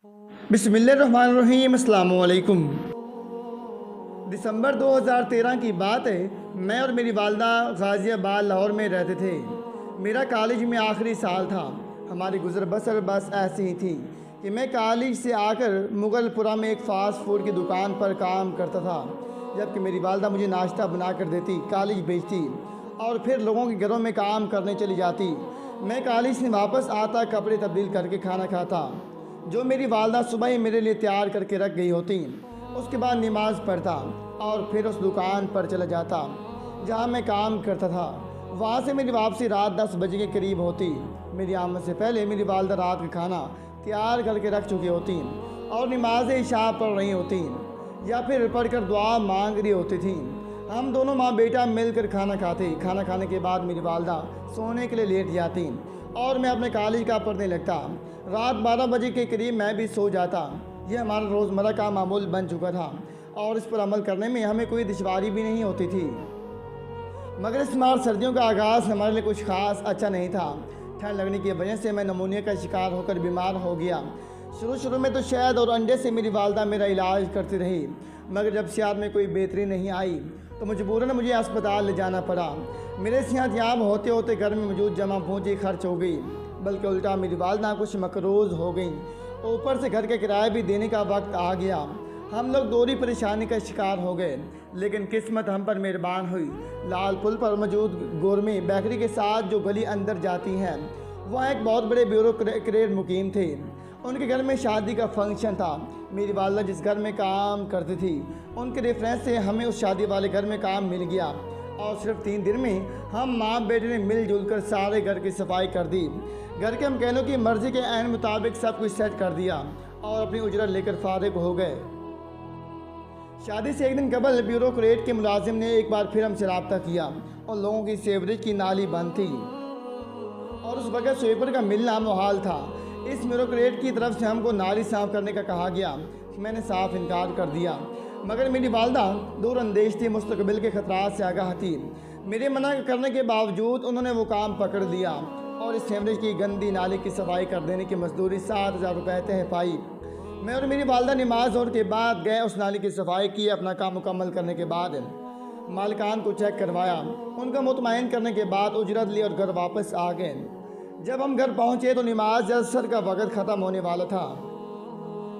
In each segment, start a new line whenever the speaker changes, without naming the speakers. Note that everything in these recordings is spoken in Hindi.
बिस्मिल्लाहिर्रहमानिर्रहीम, अस्सलामु अलैकुम। दिसंबर 2013 की बात है। मैं और मेरी वालदा गाज़ियाबाद लाहौर में रहते थे। मेरा कॉलेज में आखिरी साल था। हमारी गुज़र बसर बस ऐसी ही थी कि मैं कॉलेज से आकर मुगलपुरा में एक फ़ास्ट फूड की दुकान पर काम करता था, जबकि मेरी वालदा मुझे नाश्ता बना कर देती, कॉलेज भेजती और फिर लोगों के घरों में काम करने चली जाती। मैं कॉलेज से वापस आता, कपड़े तब्दील करके खाना खाता जो मेरी वालदा सुबह ही मेरे लिए तैयार करके रख गई होती। उसके बाद नमाज़ पढ़ता और फिर उस दुकान पर चला जाता जहां मैं काम करता था। वहां से मेरी वापसी रात 10 बजे के करीब होती। मेरी आमद से पहले मेरी वालदा रात का खाना तैयार करके रख चुकी होती और नमाज इशा पढ़ रही होती या फिर पढ़कर दुआ मांग रही होती थी। हम दोनों माँ बेटा मिलकर खाना खाते। खाना खाने के बाद मेरी वालदा सोने के लिए लेट जाती और मैं अपने कॉलेज का पढ़ने लगता। रात 12 बजे के करीब मैं भी सो जाता। यह हमारा रोज़मर्रा का मामूल बन चुका था और इस पर अमल करने में हमें कोई दुश्वारी भी नहीं होती थी। मगर इस मार सर्दियों का आगाज़ हमारे लिए कुछ ख़ास अच्छा नहीं था। ठंड लगने की वजह से मैं नमूनिया का शिकार होकर बीमार हो गया। शुरू में तो शहद और अंडे से मेरी वालदा मेरा इलाज करती रही, मगर जब सेहत में कोई बेहतरी नहीं आई तो मजबूरन मुझे अस्पताल ले जाना पड़ा। मेरे सेहतयाब होते होते घर में मौजूद जमा पूंजी खर्च हो गई, बल्कि उल्टा मेरी वालदा कुछ मकरूज़ हो गई। ऊपर से घर का किराया भी देने का वक्त आ गया। हम लोग दोहरी परेशानी का शिकार हो गए, लेकिन किस्मत हम पर मेहरबान हुई। लाल पुल पर मौजूद गोरमे बेकरी के साथ जो गली अंदर जाती हैं, वहाँ एक बहुत बड़े ब्यूरोक्रेट मुकीम थे। उनके घर में शादी का फंक्शन था। मेरी वालदा जिस घर में काम करती थी, उनके रेफरेंस से हमें उस शादी वाले घर में काम मिल गया और सिर्फ 3 दिन में हम माँ बेटे ने मिलजुल कर सारे घर की सफाई कर दी। घर के हमकैनों की मर्ज़ी के ऐन मुताबिक सब कुछ सेट कर दिया और अपनी उजरत लेकर फारिग हो गए। शादी से एक दिन कबल ब्यूरोक्रेट के मुलाजिम ने एक बार फिर हमसे रब्ता किया और लोगों की सेवरेज की नाली बंद थी और उस वक्त स्वीपर का मिलना मुहाल था। इस ब्यूरोक्रेट की तरफ से हमको नाली साफ़ करने का कहा गया। मैंने साफ इनकार कर दिया, मगर मेरी वालदा दूर अंदेश थी, मुस्तकबिल के ख़तरात से आगाह थी। मेरे मना करने के बावजूद उन्होंने वो काम पकड़ लिया और इस सेवरेज की गंदी नाली की सफाई कर देने की मजदूरी 7,000 रुपये तय पाई। मैं और मेरी वालदा नमाज और के बाद गए, उस नाली की सफाई की। अपना काम मुकम्मल करने के बाद मालिकान को चेक करवाया, उनका मुतमईन करने के बाद उजरत ली और घर वापस आ गए। जब हम घर पहुँचे तो नमाज असर का वक़्त ख़त्म होने वाला था।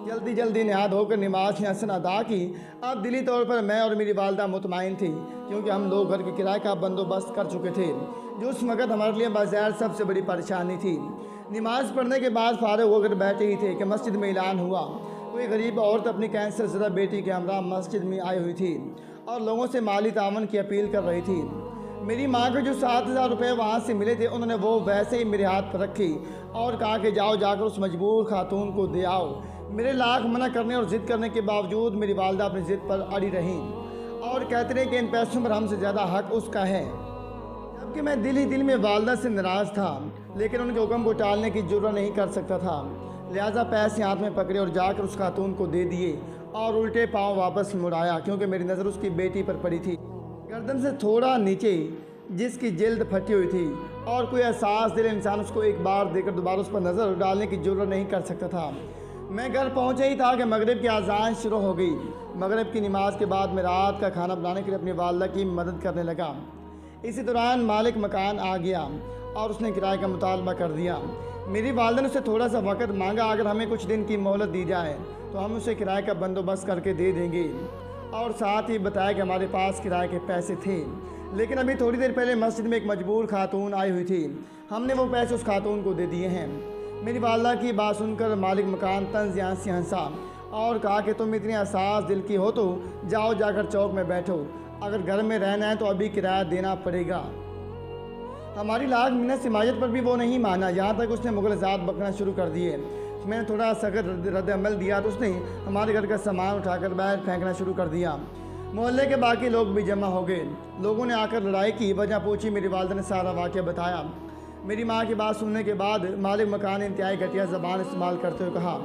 जल्दी नहा धोकर नमाज हसन अदा की। अब दिली तौर पर मैं और मेरी वालदा मुतमईन थी, क्योंकि हम लोग घर के किराए का बंदोबस्त कर चुके थे, जो उस वक़्त हमारे लिए बाज़ार सबसे बड़ी परेशानी थी। नमाज पढ़ने के बाद फारिग होकर बैठे ही थे कि मस्जिद में ऐलान हुआ। कोई गरीब औरत अपनी कैंसर ज़दा बेटी के हमरा मस्जिद में आई हुई थी और लोगों से माली तावन की अपील कर रही थी। मेरी माँ को जो 7,000 रुपये वहाँ से मिले थे, उन्होंने वो वैसे ही मेरे हाथ पर रखी और कहा कि जाओ जाकर उस मजबूर खातून को दे आओ। मेरे लाख मना करने और ज़िद करने के बावजूद मेरी वालदा अपनी ज़िद पर अड़ी रही और कहते रहे कि इन पैसों पर हमसे ज़्यादा हक उसका है। जबकि मैं दिल ही दिल में वालदा से नाराज़ था, लेकिन उनके हुक्म को टालने की जुर्रत नहीं कर सकता था। लिहाजा पैसे हाथ में पकड़े और जाकर उस खातून को दे दिए और उल्टे पाँव वापस मुड़ाया, क्योंकि मेरी नज़र उसकी बेटी पर पड़ी थी, गर्दन से थोड़ा नीचे, जिसकी जल्द फटी हुई थी और कोई एहसास दिल इंसान उसको एक बार देकर दोबारा उस पर नज़र डालने की जुर्रत नहीं कर सकता था। मैं घर पहुंचे ही था कि मगरिब की अज़ान शुरू हो गई। मगरिब की नमाज के बाद मैं रात का खाना बनाने के लिए अपनी वालदा की मदद करने लगा। इसी दौरान मालिक मकान आ गया और उसने किराए का मुतालबा कर दिया। मेरी वालदा ने उससे थोड़ा सा वक़्त मांगा, अगर हमें कुछ दिन की मोहलत दी जाए तो हम उसे किराए का बंदोबस्त करके दे देंगे, और साथ ही बताया कि हमारे पास किराए के पैसे थे, लेकिन अभी थोड़ी देर पहले मस्जिद में एक मजबूर खातून आई हुई थी, हमने वो पैसे उस खातून को दे दिए हैं। मेरी वालदा की बात सुनकर मालिक मकान तंज यहाँ से हंसा और कहा कि तुम इतनी एहसास दिल की हो तो जाओ जाकर चौक में बैठो, अगर घर में रहना है तो अभी किराया देना पड़ेगा। हमारी लाख मिन्नत समाजत पर भी वो नहीं माना, यहाँ तक उसने मुगलजात बकना शुरू कर दिए। मैंने थोड़ा सख्त रद्द अमल दिया तो उसने हमारे घर का सामान उठाकर बाहर फेंकना शुरू कर दिया। मोहल्ले के बाकी लोग भी जमा हो गए। लोगों ने आकर लड़ाई की वजह पूछी। मेरी वालदा ने सारा वाक़या बताया। मेरी माँ की बात सुनने के बाद मालिक मकान ने इंतहाई घटिया ज़बान इस्तेमाल करते हुए कहा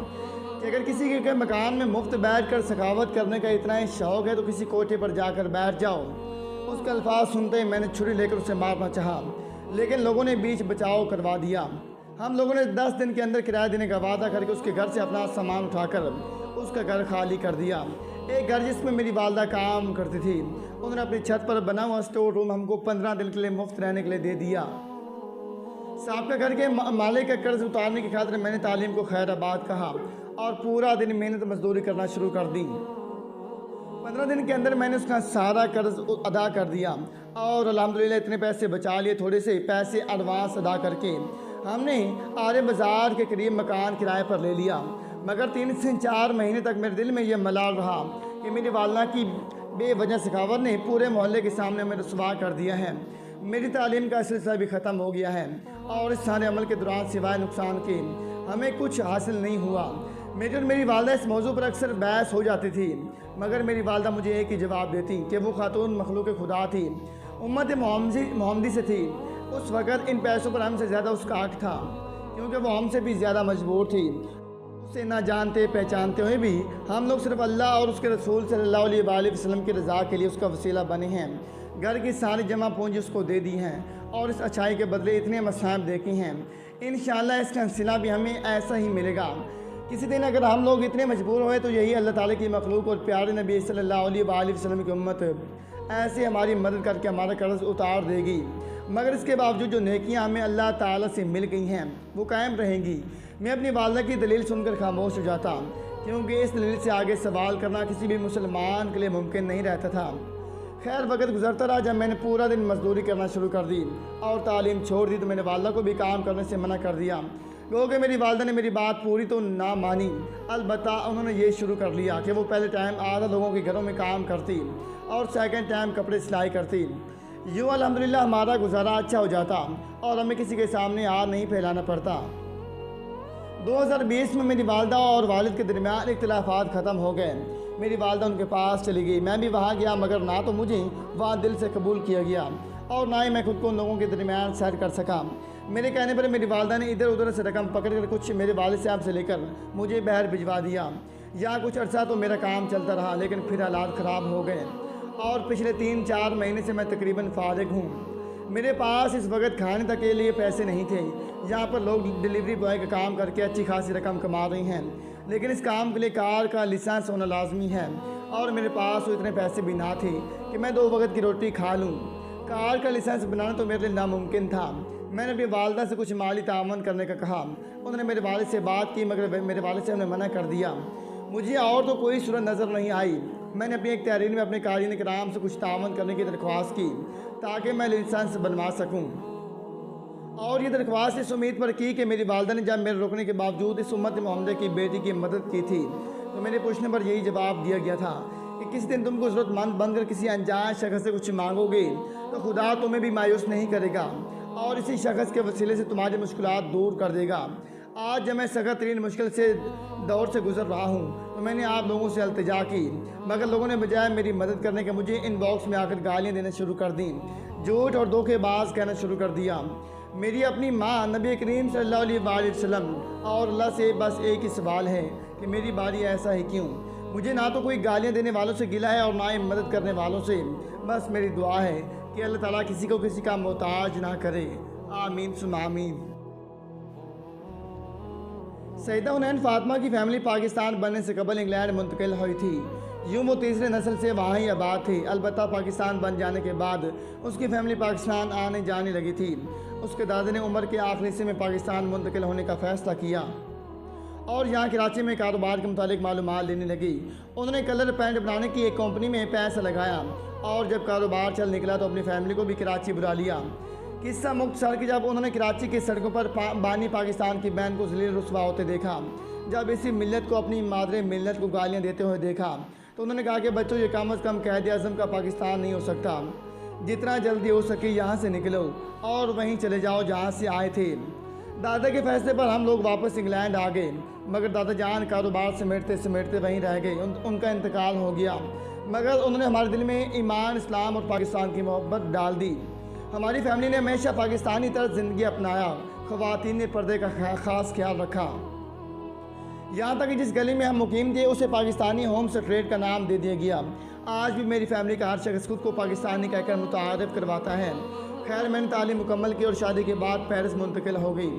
कि अगर किसी के मकान में मुफ्त बैठ कर सखावत करने का इतना ही शौक़ है तो किसी कोठे पर जाकर बैठ जाओ। उसके अल्फाज सुनते ही मैंने छुरी लेकर उसे मारना चाहा, लेकिन लोगों ने बीच बचाव करवा दिया। हम लोगों ने 10 दिन के अंदर किराया देने का वादा करके उसके घर से अपना सामान उठाकर उसका घर खाली कर दिया। एक घर जिसमें मेरी वालदा काम करती थी, उन्होंने अपनी छत पर बना हुआ स्टोर रूम हमको 15 दिन के लिए मुफ्त रहने के लिए दे दिया। साहब का घर के मालिक का कर्ज उतारने की खातिर मैंने तालीम को खैराबाद कहा और पूरा दिन मेहनत मजदूरी करना शुरू कर दी। 15 दिन के अंदर मैंने उसका सारा कर्ज अदा कर दिया और अल्हम्दुलिल्लाह इतने पैसे बचा लिए। थोड़े से पैसे एडवांस अदा करके हमने आरे बाज़ार के करीब मकान किराए पर ले लिया। मगर 3 से 4 महीने तक मेरे दिल में यह मलाल रहा कि मेरी वालदा की बेवजह सखावत ने पूरे मोहल्ले के सामने हमें रुसवा कर दिया है। मेरी तालीम का सिलसिला भी ख़त्म हो गया है और इस सारे अमल के दौरान सिवाय नुकसान के हमें कुछ हासिल नहीं हुआ। मेरी और मेरी वालदा इस मौजू पर अक्सर बहस हो जाती थी, मगर मेरी वालदा मुझे एक ही जवाब देती कि वो खातून मखलूक खुदा थी, उम्मत मोहम्मदी से थी। उस वक़्त इन पैसों पर हमसे ज़्यादा उसका हक था, क्योंकि वो हमसे भी ज़्यादा मजबूर थी। उसे ना जानते पहचानते हुए भी हम लोग सिर्फ अल्लाह और उसके रसूल सल्लल्लाहु अलैहि वसल्लम की रज़ा के लिए उसका वसीला बने हैं। घर की सारी जमा पूंजी उसको दे दी हैं और इस अच्छाई के बदले इतने मसाइब देखे हैं। इंशाअल्लाह इसका सिला भी हमें ऐसा ही मिलेगा। किसी दिन अगर हम लोग इतने मजबूर हुए तो यही अल्लाह ताला की मखलूक और प्यारे नबी सल्लल्लाहु अलैहि वसल्लम की उम्मत ऐसे हमारी मदद करके हमारा कर्ज उतार देगी। मगर इसके बावजूद जो नेकियां हमें अल्लाह ताला से मिल गई हैं वो कायम रहेंगी। मैं अपनी वालदा की दलील सुनकर खामोश हो जाता, क्योंकि इस दलील से आगे सवाल करना किसी भी मुसलमान के लिए मुमकिन नहीं रहता था। खैर वक्त गुजरता रहा। जब मैंने पूरा दिन मजदूरी करना शुरू कर दी और तालीम छोड़ दी तो मैंने वालदा को भी काम करने से मना कर दिया। क्योंकि मेरी वालदा ने मेरी बात पूरी तो ना मानी, अलबत्ता उन्होंने ये शुरू कर लिया कि वो पहले टाइम आधा लोगों के घरों में काम करती और सेकंड टाइम कपड़े सिलाई करती। यूँ अल्हम्दुलिल्लाह हमारा गुजारा अच्छा हो जाता और हमें किसी के सामने हाथ नहीं फैलाना पड़ता। 2020 में मेरी वालदा और वालिद के दरमियान इख्तिलाफात ख़त्म हो गए। मेरी वालदा उनके पास चली गई, मैं भी वहाँ गया, मगर ना तो मुझे वहाँ दिल से कबूल किया गया और ना ही मैं खुद को उन लोगों के दरमियान सैर कर सका। मेरे कहने पर मेरी वालदा ने इधर उधर से रकम पकड़ कर कुछ मेरे वालिद साहब से लेकर मुझे बाहर भिजवा दिया। यहाँ कुछ अर्सा तो मेरा काम चलता रहा, लेकिन फिर हालात ख़राब हो गए और पिछले 3-4 महीने से मैं तकरीबन फारिग हूँ। मेरे पास इस वक्त खाने तक के लिए पैसे नहीं थे। यहाँ पर लोग डिलीवरी बॉय का काम करके अच्छी खासी रकम कमा रहे हैं, लेकिन इस काम के लिए कार का लाइसेंस होना लाजमी है और मेरे पास तो इतने पैसे भी ना थे कि मैं 2 वक्त की रोटी खा लूँ। कार का लाइसेंस बनाना तो मेरे लिए नामुमकिन था। मैंने अपनी वालदा से कुछ माली तावन करने का कहा। उन्होंने मेरे वालिद से बात की, मगर मेरे वालिद से उन्होंने मना कर दिया। मुझे और तो कोई सूरत नज़र नहीं आई। मैंने अपनी एक तहरीर में अपने कारीन कराम से कुछ तावन करने की दरख्वास्त की ताकि मैं लाइसेंस बनवा सकूं, और ये दरख्वास्त इस उम्मीद पर की कि मेरी वालदा ने जब मेरे रुकने के बावजूद इस उम्मत मोहम्मद की बेटी की मदद की थी तो मेरे पूछने पर यही जवाब दिया गया था कि किसी दिन तुमको ज़रूरतमंद बनकर किसी अनजान शख्स से कुछ मांगोगे तो खुदा तुम्हें भी मायूस नहीं करेगा और इसी शख्स के वसीले से तुम्हारी मुश्किलात दूर कर देगा। आज जब मैं सख्त तरीन मुश्किल से दौर से गुजर रहा हूँ तो मैंने आप लोगों से अल्तजा की, मगर लोगों ने बजाय मेरी मदद करने के मुझे इनबॉक्स में आकर गालियाँ देना शुरू कर दी, झूठ और धोखेबाज कहना शुरू कर दिया। मेरी अपनी माँ नबी करीम सल्लल्लाहु अलैहि वसल्लम और अल्लाह से बस एक ही सवाल है कि मेरी बारी ऐसा है क्यों। मुझे ना तो कोई गालियाँ देने वालों से गिला है और ना ही मदद करने वालों से। बस मेरी दुआ है कि अल्लाह ताला किसी को किसी का मोहताज ना करे। आमीन सुम आमीन। सईदा हुनैन फातिमा की फैमिली पाकिस्तान बनने से कबल इंग्लैंड मुंतकिल हुई थी। यूँ वो तीसरे नस्ल से वहाँ ही आबाद थी। अलबत्ता पाकिस्तान बन जाने के बाद उसकी फैमिली पाकिस्तान आने जाने लगी थी। उसके दादा ने उम्र के आखिरी हिस्से में पाकिस्तान मुंतकिल होने का फ़ैसला किया और यहाँ कराची में कारोबार के मुतालिक मालूमात लेने लगी। उन्होंने कलर पेंट बनाने की एक कंपनी में पैसा लगाया और जब कारोबार चल निकला तो अपनी फैमिली को भी कराची बुला लिया। किस्सा मुख्तसर कि जब उन्होंने कराची की सड़कों पर बानी पाकिस्तान की बैन को ज़लील रुसवा होते देखा, जब इसी मिल्लत को अपनी मादरे मिल्लत को गालियाँ देते हुए देखा, तो उन्होंने कहा कि बच्चों ये कम अज़ कम क़ायद आज़म का पाकिस्तान नहीं हो सकता। जितना जल्दी हो सके यहाँ से निकलो और वहीं चले जाओ जहाँ से आए थे। दादा के फैसले पर हम लोग वापस इंग्लैंड आ गए, मगर दादा जान कारोबार समेटते समेटते वहीं रह गए। उनका इंतकाल हो गया, मगर उन्होंने हमारे दिल में ईमान, इस्लाम और पाकिस्तान की मोहब्बत डाल दी। हमारी फैमिली ने हमेशा पाकिस्तानी तरह ज़िंदगी अपनाया। ख़वातीन ने पर्दे का ख़ास ख्याल रखा। यहाँ तक कि जिस गली में हम मुकीम थे उसे पाकिस्तानी होम स्ट्रीट का नाम दे दिया गया। आज भी मेरी फैमिली का हर शख्स खुद को पाकिस्तानी कहकर मुतारिफ करवाता है। खैर मैंने तालीम मुकम्मल की और शादी के बाद पेरिस मुंतकिल हो गई,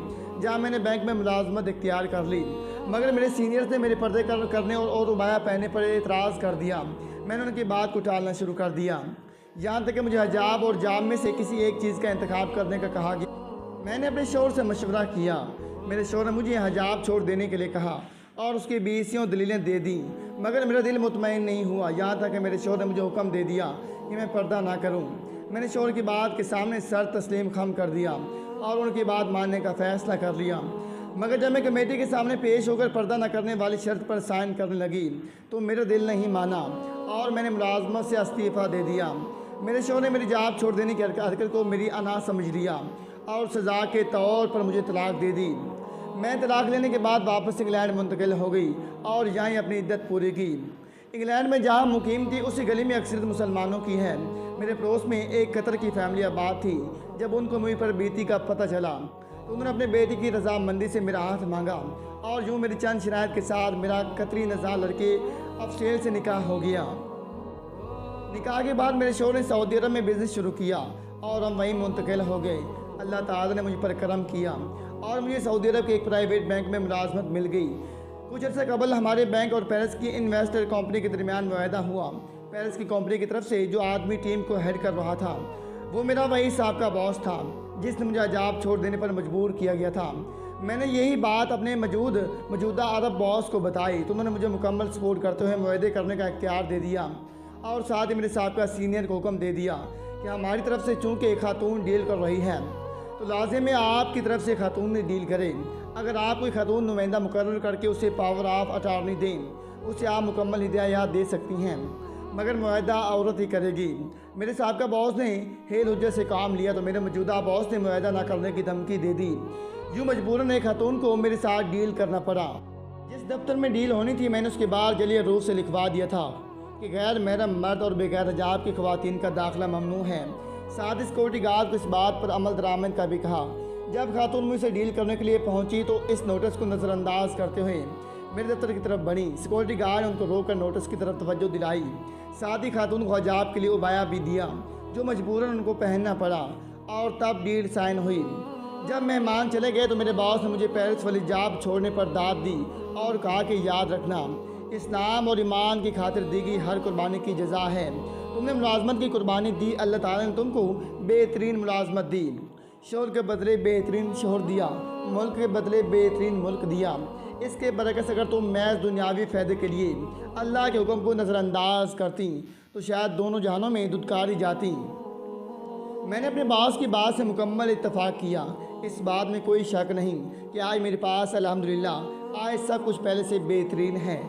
जहाँ मैंने बैंक में मुलाजमत इख्तियार कर ली। मगर मेरे सीनियर्स ने मेरे पर्दे करने और रुबाया पहनने पर एतराज़ कर दिया। मैंने उनकी बात को टालना शुरू कर दिया, यहाँ तक कि मुझे हिजाब और जाम में से किसी एक चीज़ का इंतखाब करने का कहा गया। मैंने अपने शोहर से मशवरा किया। मेरे शोहर ने मुझे हिजाब छोड़ देने के लिए कहा और उसकी 20 दलीलें दे दी, मगर मेरा दिल मुतमईन नहीं हुआ। यहाँ तक कि मेरे शोहर ने मुझे हुक्म दे दिया कि मैं पर्दा ना करूँ। मैंने शोहर की बात के सामने सर तस्लीम खम कर दिया और उनकी बात मानने का फ़ैसला कर लिया। मगर जब मैं कमेटी के सामने पेश होकर पर्दा न करने वाली शर्त पर साइन करने लगी तो मेरा दिल नहीं माना और मैंने मुलाजमत से इस्तीफ़ा दे दिया। मेरे शोहर ने मेरी जॉब छोड़ देने की हरकत को मेरी अना समझ लिया और सज़ा के तौर पर मुझे तलाक दे दी। मैं तलाक लेने के बाद वापस इंग्लैंड मुंतकिल हो गई और यहाँ अपनी इद्दत पूरी की। इंग्लैंड में जहाँ मुकीम थी उसी गली में अक्सरियत मुसलमानों की है। मेरे पड़ोस में एक कतर की फैमिली आबाद थी। जब उनको मुझ पर बीती का पता चला तो उन्होंने अपने बेटी की रजामंदी से मेरा हाथ मांगा और यूँ मेरी चंद शराइत के साथ मेरा कतरी नज़ा लड़के अफसेल से निकाह हो गया। निकाह के बाद मेरे शोहर ने सऊदी अरब में बिज़नेस शुरू किया और हम वहीं मुंतकिल हो गए। अल्लाह ताला ने मुझ पर करम किया और मुझे सऊदी अरब के एक प्राइवेट बैंक में मुलाजमत मिल गई। कुछ अर्से कबल हमारे बैंक और पेरिस की इन्वेस्टर कंपनी के दरमियान मुआहदा हुआ। पेरिस की कंपनी की तरफ से जो आदमी टीम को हेड कर रहा था वो मेरा वही साहब का बॉस था जिसने मुझे जॉब छोड़ देने पर मजबूर किया गया था। मैंने यही बात अपने मौजूदा अरब बॉस को बताई तो उन्होंने मुझे मुकम्मल सपोर्ट करते हुए मुआहदे करने का इख्तियार दे दिया और साथ ही मेरे साहब का सीनियर को हुक्म दे दिया कि हमारी तरफ से चूँकि खातून डील कर रही है तो लाजिम है आपकी तरफ से खातून ने डील करें। अगर आप कोई खातून नुमाइंदा मुकर्रर करके उसे पावर ऑफ अटार्नी दें उसे आप मुकम्मल हिदायत दे सकती हैं, मगर मुआहदा औरत ही करेगी। मेरे साहब का बॉस ने हेल हुज्जत से काम लिया तो मेरे मौजूदा बॉस ने मुआहदा ना करने की धमकी दे दी। यूँ मजबूरन एक खातून को मेरे साथ डील करना पड़ा। जिस दफ्तर में डील होनी थी मैंने उसके बाहर जलिया रूप से लिखवा दिया था कि गैर महरम मर्द और बेगैर हिजाब की ख़वातीन का दाखिला ममनू है। साथ ही सिक्योरिटी गार्ड को इस बात पर अमल दरामद का भी कहा। जब खातून मुझसे डील करने के लिए पहुंची तो इस नोटिस को नज़रअंदाज करते हुए मेरे दफ्तर की तरफ बढ़ी। सिक्योरिटी गार्ड ने उनको रोककर नोटिस की तरफ तवज्जो दिलाई। साथ ही खातून को हिजाब के लिए उबाया भी दिया जो मजबूरन उनको पहनना पड़ा और तब डील साइन हुई। जब मेहमान चले गए तो मेरे बॉस ने मुझे पेरिस वाली जॉब छोड़ने पर दाद दी और कहा कि याद रखना इस्लाम और ईमान की खातिर दी गई हर कुर्बानी की जज़ा है। तुमने मुलाजमत की कुर्बानी दी, अल्लाह ताला ने तुमको बेहतरीन मुलाजमत दी। शोहर के बदले बेहतरीन शोहर दिया, मुल्क के बदले बेहतरीन मुल्क दिया। इसके बरकस अगर तुम महज दुनियावी फ़ायदे के लिए अल्लाह के हुक्म को नज़रअंदाज करती तो शायद दोनों जहानों में दुदकारी जाती। मैंने अपने बॉस की बात से मुकम्मल इत्तफाक किया। इस बात में कोई शक नहीं कि आज मेरे पास अल्हम्दुलिल्लाह आज सब कुछ पहले से बेहतरीन है।